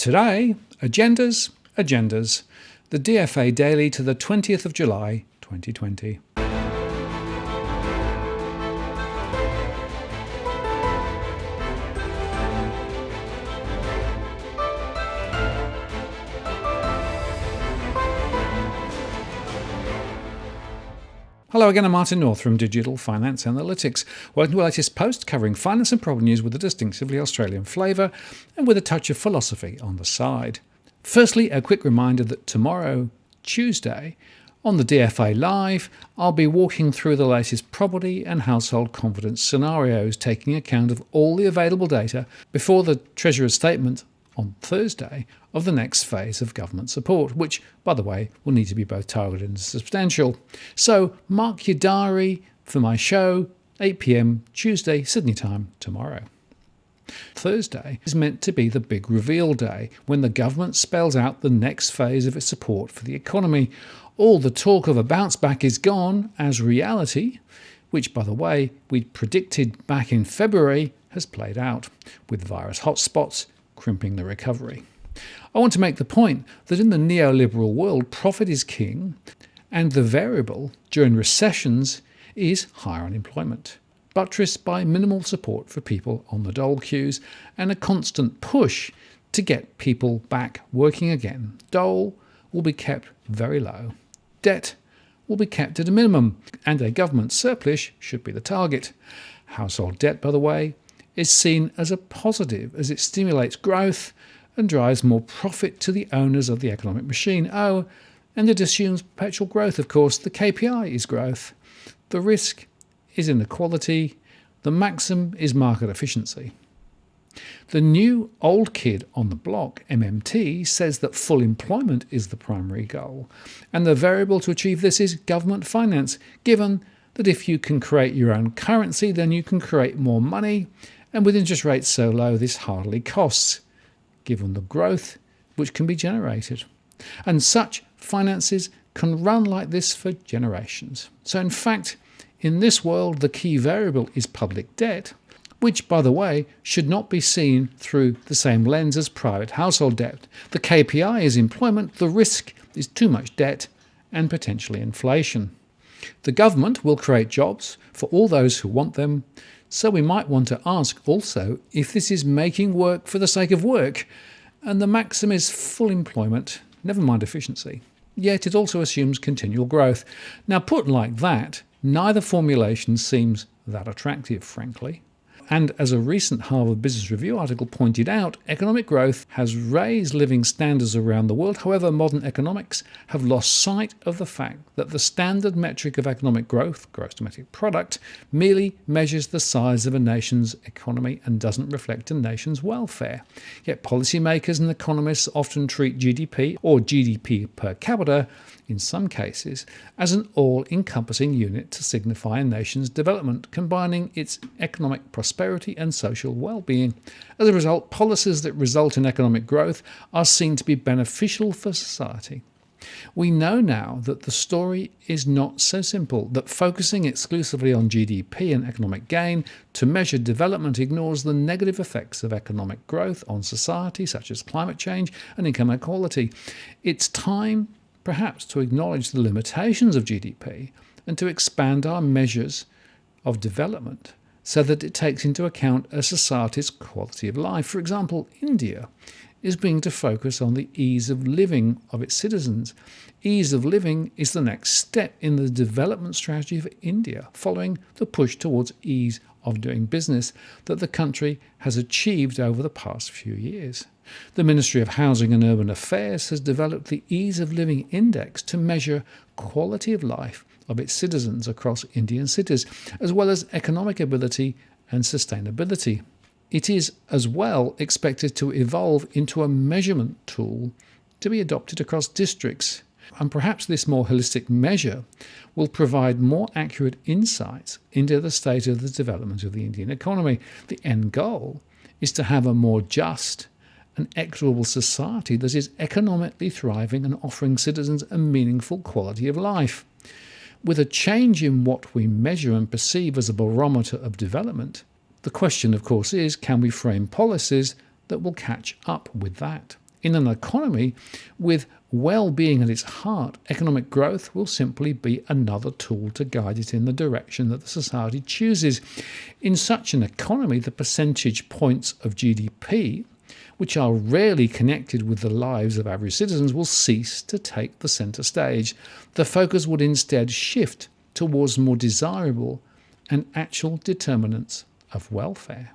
Today, agendas. The DFA Daily to the 20th of July 2020. Hello again, I'm Martin North from Digital Finance Analytics. Welcome to the latest post covering finance and property news with a distinctively Australian flavour and with a touch of philosophy on the side. Firstly, a quick reminder that tomorrow, Tuesday, on the DFA Live, I'll be walking through the latest property and household confidence scenarios, taking account of all the available data before the Treasurer's statement on Thursday of the next phase of government support, which, by the way, will need to be both targeted and substantial. So mark your diary for my show, 8 p.m. Tuesday, Sydney time, tomorrow. Thursday is meant to be the big reveal day, when the government spells out the next phase of its support for the economy. All the talk of a bounce back is gone, as reality, which, by the way, we predicted back in February, has played out, with virus hotspots crimping the recovery. I want to make the point that in the neoliberal world, profit is king, and the variable during recessions is higher unemployment, buttressed by minimal support for people on the dole queues and a constant push to get people back working again. Dole will be kept very low. Debt will be kept at a minimum, and a government surplus should be the target. Household debt, by the way, is seen as a positive as it stimulates growth and drives more profit to the owners of the economic machine. Oh, and it assumes perpetual growth, of course. The KPI is growth. The risk is inequality. The maxim is market efficiency. The new old kid on the block, MMT, says that full employment is the primary goal, and the variable to achieve this is government finance, given that if you can create your own currency, then you can create more money, and with interest rates so low, this hardly costs, given the growth which can be generated. And such finances can run like this for generations. So in fact, in this world, the key variable is public debt, which, by the way, should not be seen through the same lens as private household debt. The KPI is employment, the risk is too much debt and potentially inflation. The government will create jobs for all those who want them, so we might want to ask also if this is making work for the sake of work, and the maxim is full employment, never mind efficiency. Yet it also assumes continual growth. Now, put like that, neither formulation seems that attractive, frankly. And as a recent Harvard Business Review article pointed out, economic growth has raised living standards around the world. However, modern economics have lost sight of the fact that the standard metric of economic growth, gross domestic product, merely measures the size of a nation's economy and doesn't reflect a nation's welfare. Yet policymakers and economists often treat GDP, or GDP per capita, in some cases, as an all-encompassing unit to signify a nation's development, combining its economic prosperity and social well-being. As a result, policies that result in economic growth are seen to be beneficial for society. We know now that the story is not so simple, that focusing exclusively on GDP and economic gain to measure development ignores the negative effects of economic growth on society, such as climate change and income inequality. It's time perhaps to acknowledge the limitations of GDP and to expand our measures of development so that it takes into account a society's quality of life. For example, India is beginning to focus on the ease of living of its citizens. Ease of living is the next step in the development strategy for India, following the push towards ease of doing business that the country has achieved over the past few years. The Ministry of Housing and Urban Affairs has developed the Ease of Living Index to measure quality of life of its citizens across Indian cities, as well as economic ability and sustainability. It is as well expected to evolve into a measurement tool to be adopted across districts. And perhaps this more holistic measure will provide more accurate insights into the state of the development of the Indian economy. The end goal is to have a more just and equitable society that is economically thriving and offering citizens a meaningful quality of life. With a change in what we measure and perceive as a barometer of development, the question, of course, is, can we frame policies that will catch up with that? In an economy with well-being at its heart, economic growth will simply be another tool to guide it in the direction that the society chooses. In such an economy, the percentage points of GDP, which are rarely connected with the lives of average citizens, will cease to take the centre stage. The focus would instead shift towards more desirable and actual determinants of welfare.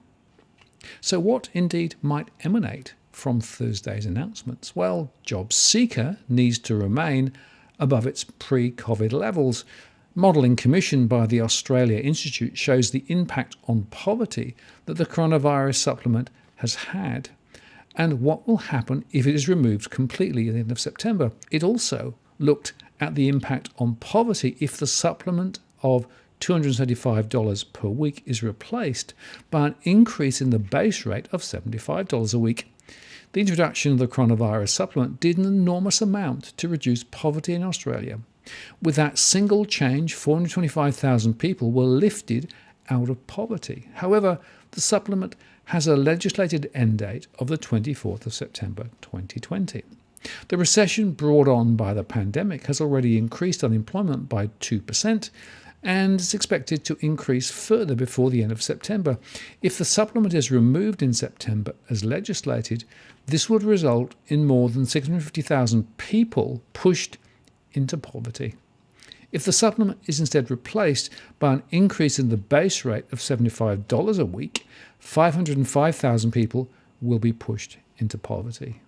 So what indeed might emanate from Thursday's announcements? Well, job seeker needs to remain above its pre-COVID levels. Modelling commissioned by the Australia Institute shows the impact on poverty that the coronavirus supplement has had and what will happen if it is removed completely at the end of September. It also looked at the impact on poverty if the supplement of $275 per week is replaced by an increase in the base rate of $75 a week. The introduction of the coronavirus supplement did an enormous amount to reduce poverty in Australia. With that single change, 425,000 people were lifted out of poverty. However, the supplement has a legislated end date of the 24th of September 2020. The recession brought on by the pandemic has already increased unemployment by 2%, and is expected to increase further before the end of September. If the supplement is removed in September as legislated, this would result in more than 650,000 people pushed into poverty. If the supplement is instead replaced by an increase in the base rate of $75 a week, 505,000 people will be pushed into poverty.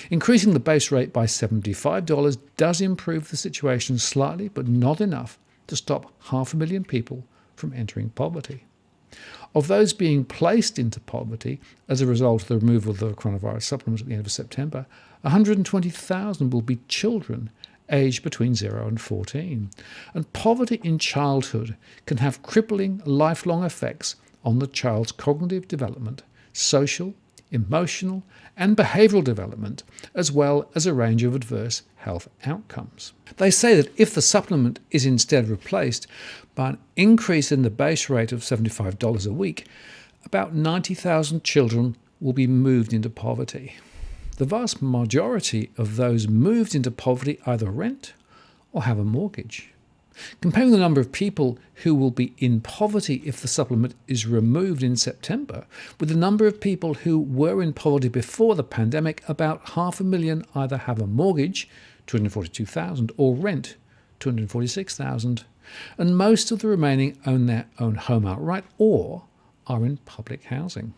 Increasing the base rate by $75 does improve the situation slightly, but not enough to stop 500,000 people from entering poverty. Of those being placed into poverty as a result of the removal of the coronavirus supplement at the end of September, 120,000 will be children aged between 0 and 14. And poverty in childhood can have crippling lifelong effects on the child's cognitive development, social, emotional, and behavioural development, as well as a range of adverse health outcomes. They say that if the supplement is instead replaced by an increase in the base rate of $75 a week, about 90,000 children will be moved into poverty. The vast majority of those moved into poverty either rent or have a mortgage. Comparing the number of people who will be in poverty if the supplement is removed in September with the number of people who were in poverty before the pandemic, about 500,000 either have a mortgage, 242,000, or rent, 246,000, and most of the remaining own their own home outright or are in public housing.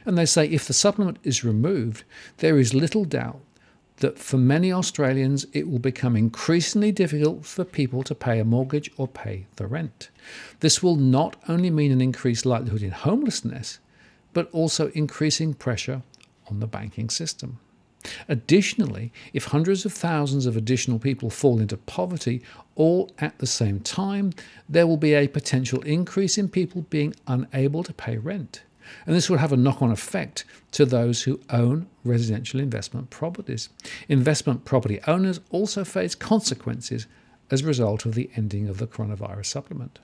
And they say if the supplement is removed, there is little doubt that for many Australians it will become increasingly difficult for people to pay a mortgage or pay the rent. This will not only mean an increased likelihood in homelessness, but also increasing pressure on the banking system. Additionally, if hundreds of thousands of additional people fall into poverty all at the same time, there will be a potential increase in people being unable to pay rent. And this will have a knock-on effect to those who own residential investment properties. Investment property owners also face consequences as a result of the ending of the coronavirus supplement.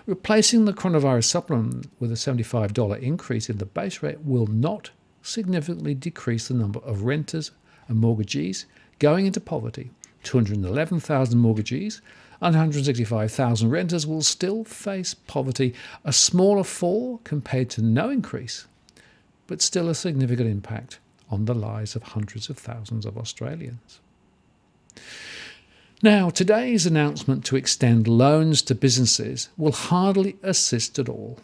Replacing the coronavirus supplement with a $75 increase in the base rate will not significantly decrease the number of renters and mortgagees going into poverty. 211,000 mortgagees and 165,000 renters will still face poverty, a smaller fall compared to no increase, but still a significant impact on the lives of hundreds of thousands of Australians. Now, today's announcement to extend loans to businesses will hardly assist at all.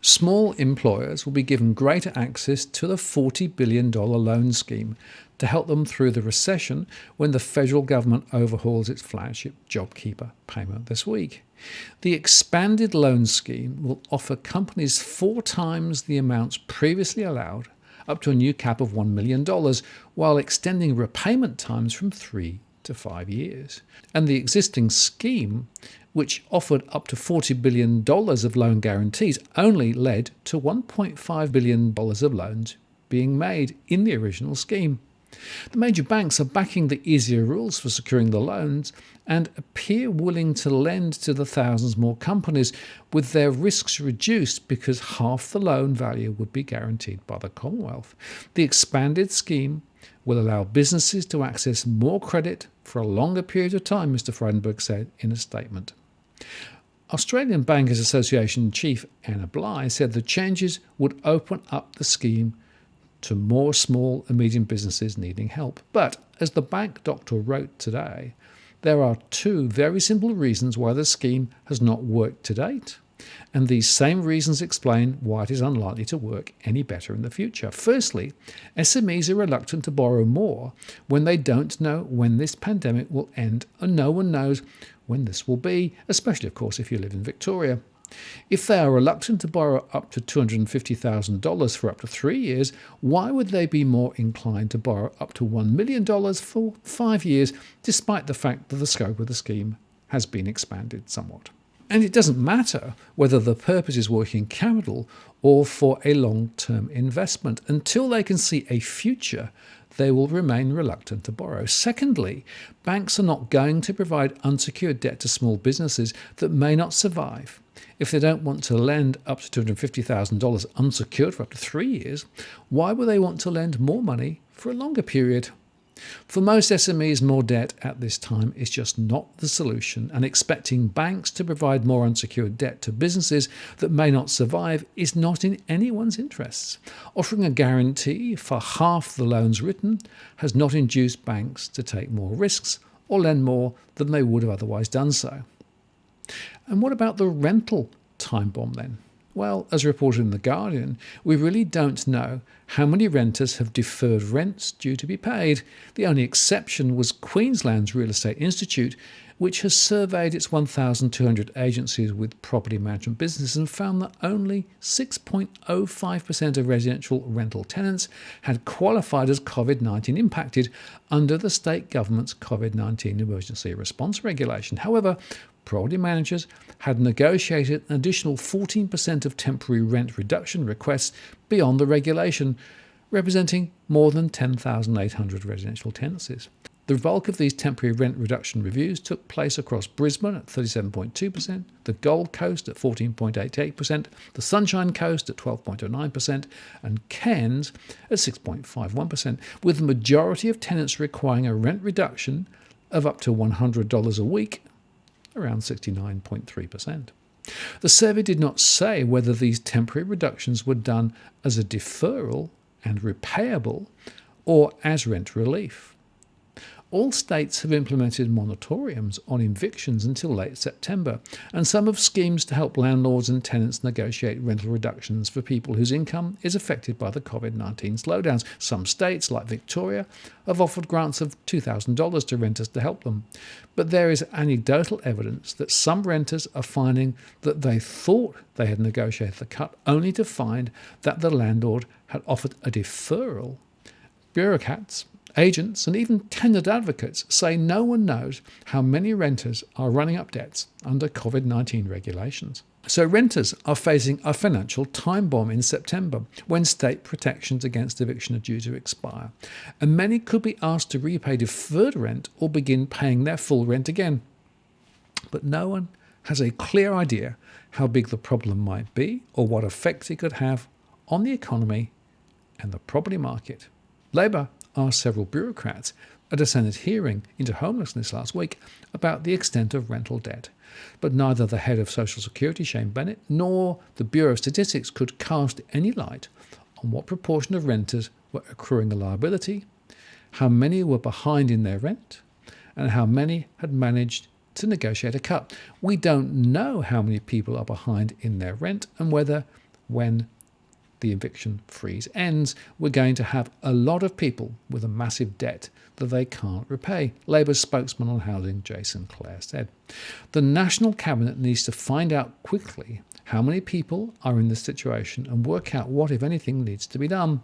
Small employers will be given greater access to the $40 billion loan scheme to help them through the recession when the federal government overhauls its flagship JobKeeper payment this week. The expanded loan scheme will offer companies 4 times the amounts previously allowed, up to a new cap of $1 million, while extending repayment times from 3 to 5 years. And the existing scheme, which offered up to $40 billion of loan guarantees, only led to $1.5 billion of loans being made in the original scheme. The major banks are backing the easier rules for securing the loans and appear willing to lend to the thousands more companies with their risks reduced because half the loan value would be guaranteed by the Commonwealth. The expanded scheme will allow businesses to access more credit for a longer period of time, Mr. Frydenberg said in a statement. Australian Bankers Association Chief Anna Bligh said the changes would open up the scheme to more small and medium businesses needing help. But, as the bank doctor wrote today, there are two very simple reasons why the scheme has not worked to date, and these same reasons explain why it is unlikely to work any better in the future. Firstly, SMEs are reluctant to borrow more when they don't know when this pandemic will end, and no one knows when this will be, especially, of course, if you live in Victoria. If they are reluctant to borrow up to $250,000 for up to 3 years, why would they be more inclined to borrow up to $1 million for 5 years, despite the fact that the scope of the scheme has been expanded somewhat? And it doesn't matter whether the purpose is working capital or for a long-term investment. Until they can see a future, they will remain reluctant to borrow. Secondly, banks are not going to provide unsecured debt to small businesses that may not survive. If they don't want to lend up to $250,000 unsecured for up to 3 years, why would they want to lend more money for a longer period? For most SMEs, more debt at this time is just not the solution, and expecting banks to provide more unsecured debt to businesses that may not survive is not in anyone's interests. Offering a guarantee for half the loans written has not induced banks to take more risks or lend more than they would have otherwise done so. And what about the rental time bomb then? Well, as reported in The Guardian, we really don't know how many renters have deferred rents due to be paid. The only exception was Queensland's Real Estate Institute, which has surveyed its 1,200 agencies with property management businesses and found that only 6.05% of residential rental tenants had qualified as COVID-19 impacted under the state government's COVID-19 emergency response regulation. However, property managers had negotiated an additional 14% of temporary rent reduction requests beyond the regulation, representing more than 10,800 residential tenancies. The bulk of these temporary rent reduction reviews took place across Brisbane at 37.2%, the Gold Coast at 14.88%, the Sunshine Coast at 12.09%, and Cairns at 6.51%, with the majority of tenants requiring a rent reduction of up to $100 a week, around 69.3%. The survey did not say whether these temporary reductions were done as a deferral and repayable or as rent relief. All states have implemented moratoriums on evictions until late September, and some have schemes to help landlords and tenants negotiate rental reductions for people whose income is affected by the COVID-19 slowdowns. Some states, like Victoria, have offered grants of $2,000 to renters to help them. But there is anecdotal evidence that some renters are finding that they thought they had negotiated the cut, only to find that the landlord had offered a deferral. Bureaucrats, agents and even tenant advocates say no one knows how many renters are running up debts under COVID-19 regulations. So renters are facing a financial time bomb in September when state protections against eviction are due to expire, and many could be asked to repay deferred rent or begin paying their full rent again. But no one has a clear idea how big the problem might be or what effects it could have on the economy and the property market. Labor asked several bureaucrats at a Senate hearing into homelessness last week about the extent of rental debt. But neither the head of Social Security, Shane Bennett, nor the Bureau of Statistics could cast any light on what proportion of renters were accruing a liability, how many were behind in their rent, and how many had managed to negotiate a cut. We don't know how many people are behind in their rent and whether, when the eviction freeze ends, we're going to have a lot of people with a massive debt that they can't repay, Labour's spokesman on housing, Jason Clare, said. The National Cabinet needs to find out quickly how many people are in this situation and work out what, if anything, needs to be done.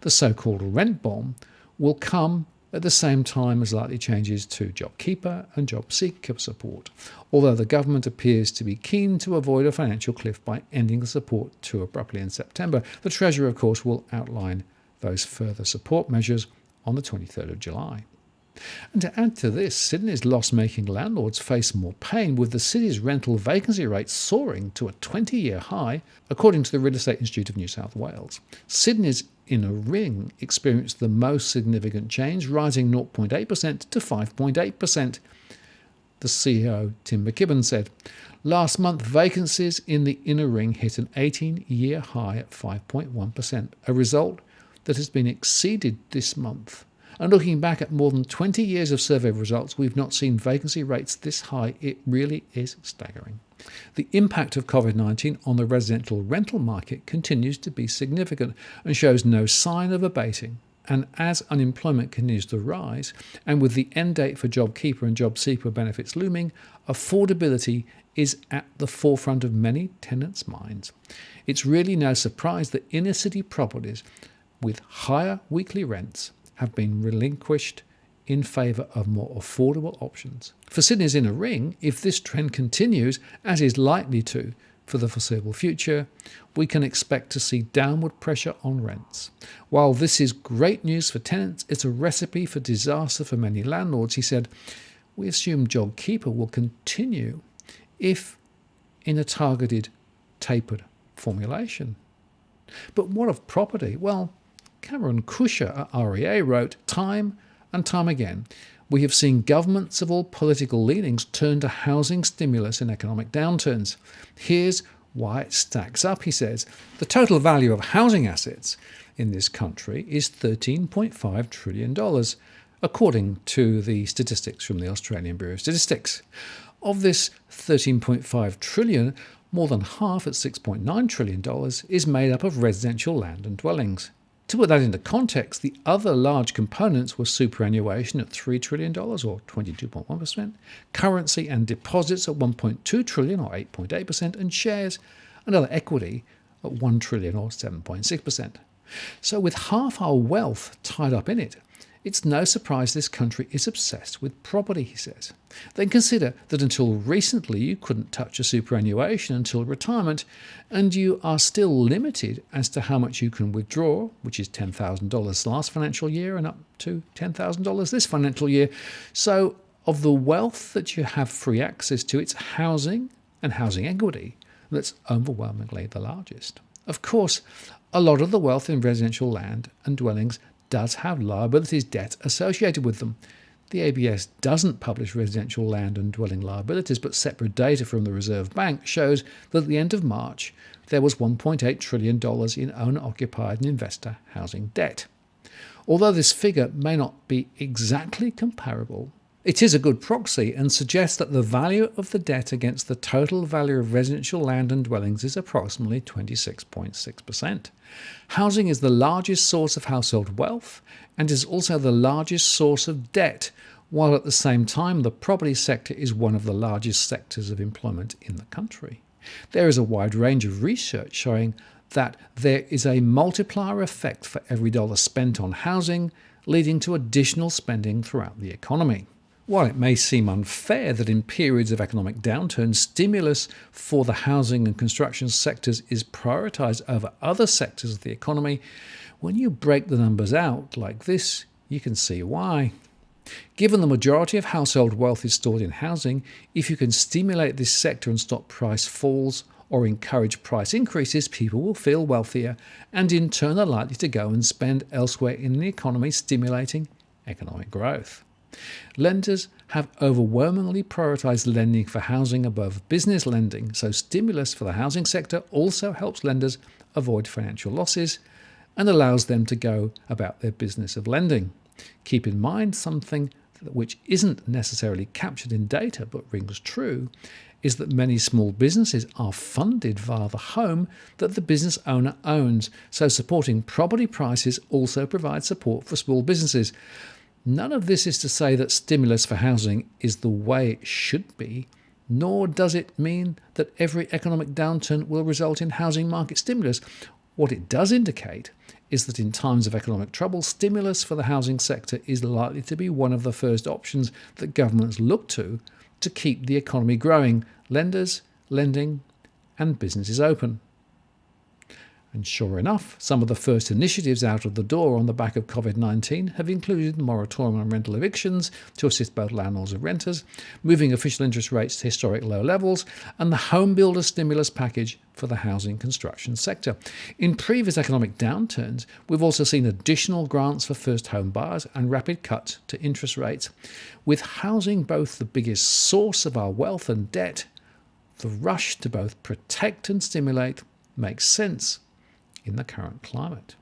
The so-called rent bomb will come at the same time as likely changes to JobKeeper and JobSeeker support, although the government appears to be keen to avoid a financial cliff by ending the support too abruptly in September. The Treasurer, of course, will outline those further support measures on the 23rd of July. And to add to this, Sydney's loss-making landlords face more pain, with the city's rental vacancy rate soaring to a 20-year high, according to the Real Estate Institute of New South Wales. Sydney's inner ring experienced the most significant change, rising 0.8% to 5.8%. The CEO, Tim McKibben, said, "Last month, vacancies in the inner ring hit an 18-year high at 5.1%, a result that has been exceeded this month. And looking back at more than 20 years of survey results, we've not seen vacancy rates this high. It really is staggering." The impact of COVID-19 on the residential rental market continues to be significant and shows no sign of abating. And as unemployment continues to rise, and with the end date for JobKeeper and JobSeeker benefits looming, affordability is at the forefront of many tenants' minds. It's really no surprise that inner city properties with higher weekly rents have been relinquished in favour of more affordable options. For Sydney's inner ring, if this trend continues, as is likely to for the foreseeable future, we can expect to see downward pressure on rents. While this is great news for tenants, it's a recipe for disaster for many landlords. He said, "We assume JobKeeper will continue if in a targeted, tapered formulation. But what of property?" Well, Cameron Cusher at REA wrote, "Time and time again, we have seen governments of all political leanings turn to housing stimulus in economic downturns. Here's why it stacks up," he says. "The total value of housing assets in this country is $13.5 trillion, according to the statistics from the Australian Bureau of Statistics. Of this $13.5 trillion, more than half, at $6.9 trillion, is made up of residential land and dwellings. To put that into context, the other large components were superannuation at $3 trillion, or 22.1%, currency and deposits at $1.2 trillion, or 8.8%, and shares and other equity at $1 trillion, or 7.6%. So with half our wealth tied up in it, it's no surprise this country is obsessed with property," he says. Then consider that until recently you couldn't touch a superannuation until retirement, and you are still limited as to how much you can withdraw, which is $10,000 last financial year and up to $10,000 this financial year. So of the wealth that you have free access to, it's housing and housing equity that's overwhelmingly the largest. Of course, a lot of the wealth in residential land and dwellings does have liabilities, debt associated with them. The ABS doesn't publish residential land and dwelling liabilities, but separate data from the Reserve Bank shows that at the end of March, there was $1.8 trillion in owner-occupied and investor housing debt. Although this figure may not be exactly comparable, it is a good proxy and suggests that the value of the debt against the total value of residential land and dwellings is approximately 26.6%. Housing is the largest source of household wealth and is also the largest source of debt, while at the same time the property sector is one of the largest sectors of employment in the country. There is a wide range of research showing that there is a multiplier effect for every dollar spent on housing, leading to additional spending throughout the economy. While it may seem unfair that in periods of economic downturn, stimulus for the housing and construction sectors is prioritised over other sectors of the economy, when you break the numbers out like this, you can see why. Given the majority of household wealth is stored in housing, if you can stimulate this sector and stop price falls or encourage price increases, people will feel wealthier and in turn are likely to go and spend elsewhere in the economy, stimulating economic growth. Lenders have overwhelmingly prioritised lending for housing above business lending, so stimulus for the housing sector also helps lenders avoid financial losses and allows them to go about their business of lending. Keep in mind something which isn't necessarily captured in data but rings true, is that many small businesses are funded via the home that the business owner owns, so supporting property prices also provides support for small businesses. None of this is to say that stimulus for housing is the way it should be, nor does it mean that every economic downturn will result in housing market stimulus. What it does indicate is that in times of economic trouble, stimulus for the housing sector is likely to be one of the first options that governments look to keep the economy growing, lenders, lending, and businesses open. And sure enough, some of the first initiatives out of the door on the back of COVID-19 have included the moratorium on rental evictions to assist both landlords and renters, moving official interest rates to historic low levels, and the home builder stimulus package for the housing construction sector. In previous economic downturns, we've also seen additional grants for first home buyers and rapid cuts to interest rates. With housing both the biggest source of our wealth and debt, the rush to both protect and stimulate makes sense in the current climate.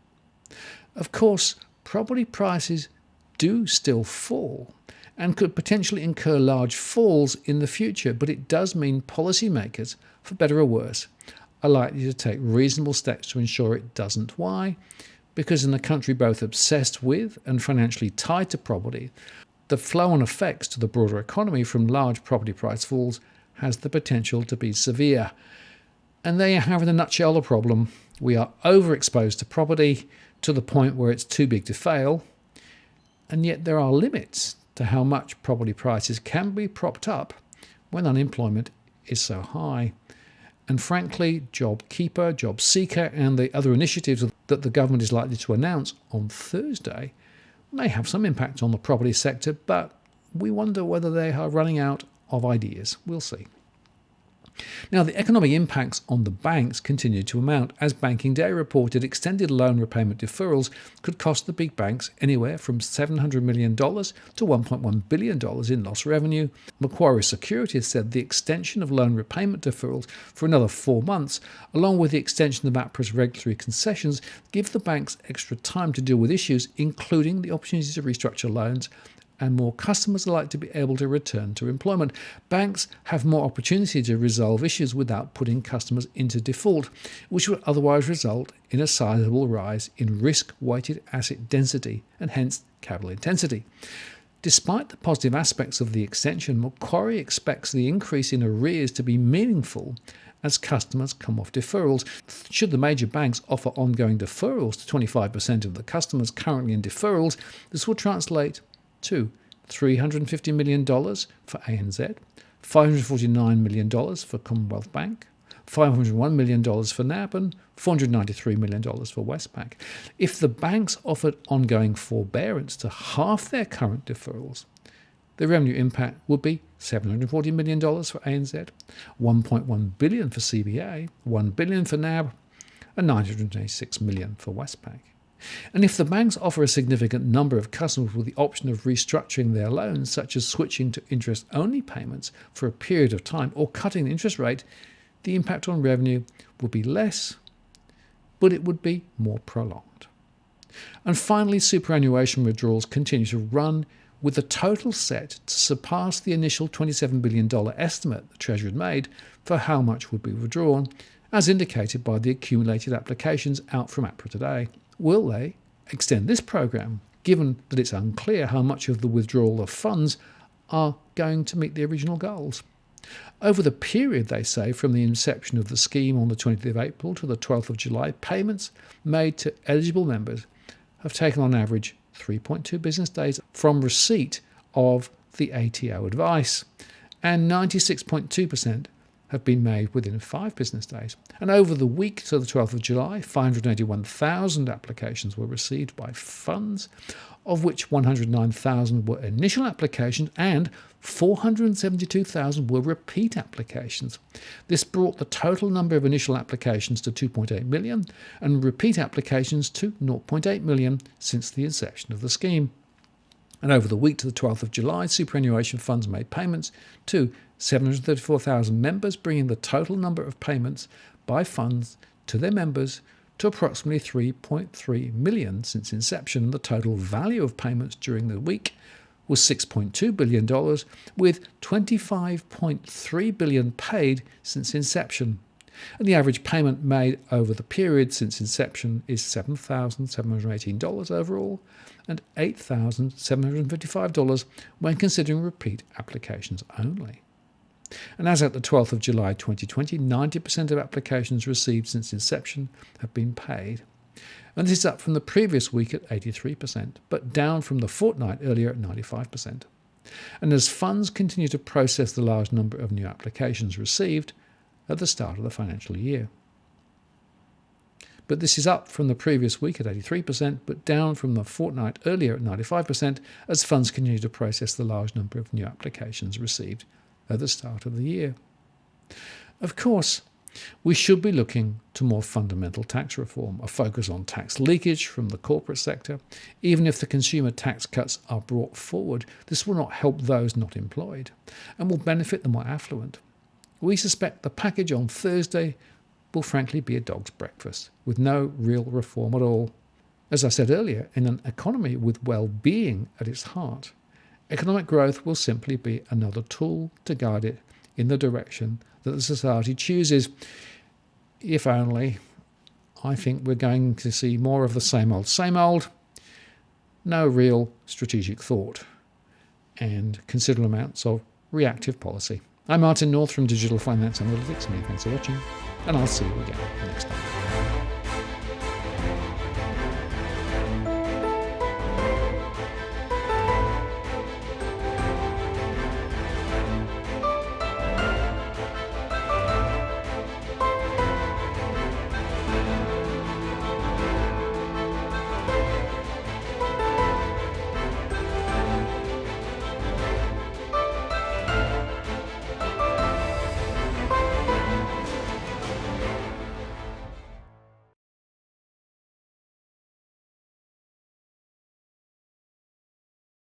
Of course, property prices do still fall and could potentially incur large falls in the future, but it does mean policymakers, for better or worse, are likely to take reasonable steps to ensure it doesn't. Why? Because in a country both obsessed with and financially tied to property, the flow-on effects to the broader economy from large property price falls has the potential to be severe. And there you have in a nutshell the problem. We are overexposed to property to the point where it's too big to fail, and yet there are limits to how much property prices can be propped up when unemployment is so high. And frankly, JobKeeper, JobSeeker, and the other initiatives that the government is likely to announce on Thursday may have some impact on the property sector, but we wonder whether they are running out of ideas. We'll see. Now, the economic impacts on the banks continue to amount. As Banking Day reported, extended loan repayment deferrals could cost the big banks anywhere from $700 million to $1.1 billion in lost revenue. Macquarie Securities said the extension of loan repayment deferrals for another 4 months, along with the extension of APRA's regulatory concessions, give the banks extra time to deal with issues, including the opportunity to restructure loans, and more customers are likely to be able to return to employment. Banks have more opportunity to resolve issues without putting customers into default, which would otherwise result in a sizable rise in risk-weighted asset density and hence capital intensity. Despite the positive aspects of the extension, Macquarie expects the increase in arrears to be meaningful as customers come off deferrals. Should the major banks offer ongoing deferrals to 25% of the customers currently in deferrals, this will translate to $350 million for ANZ, $549 million for Commonwealth Bank, $501 million for NAB, and $493 million for Westpac. If the banks offered ongoing forbearance to half their current deferrals, the revenue impact would be $740 million for ANZ, $1.1 billion for CBA, $1 billion for NAB, and $986 million for Westpac. And if the banks offer a significant number of customers with the option of restructuring their loans, such as switching to interest-only payments for a period of time or cutting the interest rate, the impact on revenue would be less, but it would be more prolonged. And finally, superannuation withdrawals continue to run, with the total set to surpass the initial $27 billion estimate the Treasury had made for how much would be withdrawn, as indicated by the accumulated applications out from APRA today. Will they extend this program, given that it's unclear how much of the withdrawal of funds are going to meet the original goals? Over the period, they say, from the inception of the scheme on the 20th of April to the 12th of July, payments made to eligible members have taken on average 3.2 business days from receipt of the ATO advice, and 96.2% have been made within 5 business days. And over the week to the 12th of July, 581,000 applications were received by funds, of which 109,000 were initial applications and 472,000 were repeat applications. This brought the total number of initial applications to 2.8 million and repeat applications to 0.8 million since the inception of the scheme. And over the week to the 12th of July, superannuation funds made payments to 734,000 members, bringing the total number of payments by funds to their members to approximately 3.3 million since inception. The total value of payments during the week was $6.2 billion, with $25.3 billion paid since inception. And the average payment made over the period since inception is $7,718 overall and $8,755 when considering repeat applications only. And as at the 12th of July 2020, 90% of applications received since inception have been paid. And this is up from the previous week at 83%, but down from the fortnight earlier at 95%. And as funds continue to process the large number of new applications received at the start of the financial year. but this is up from the previous week at 83%, but down from the fortnight earlier at 95%, as funds continue to process the large number of new applications received at the start of the year. Of course, we should be looking to more fundamental tax reform, a focus on tax leakage from the corporate sector. Even if the consumer tax cuts are brought forward, this will not help those not employed and will benefit the more affluent. We suspect the package on Thursday will frankly be a dog's breakfast, with no real reform at all. As I said earlier, in an economy with well-being at its heart, economic growth will simply be another tool to guide it in the direction that the society chooses. If only, I think we're going to see more of the same old, no real strategic thought, and considerable amounts of reactive policy. I'm Martin North from Digital Finance Analytics. Many thanks for watching, and I'll see you again next time.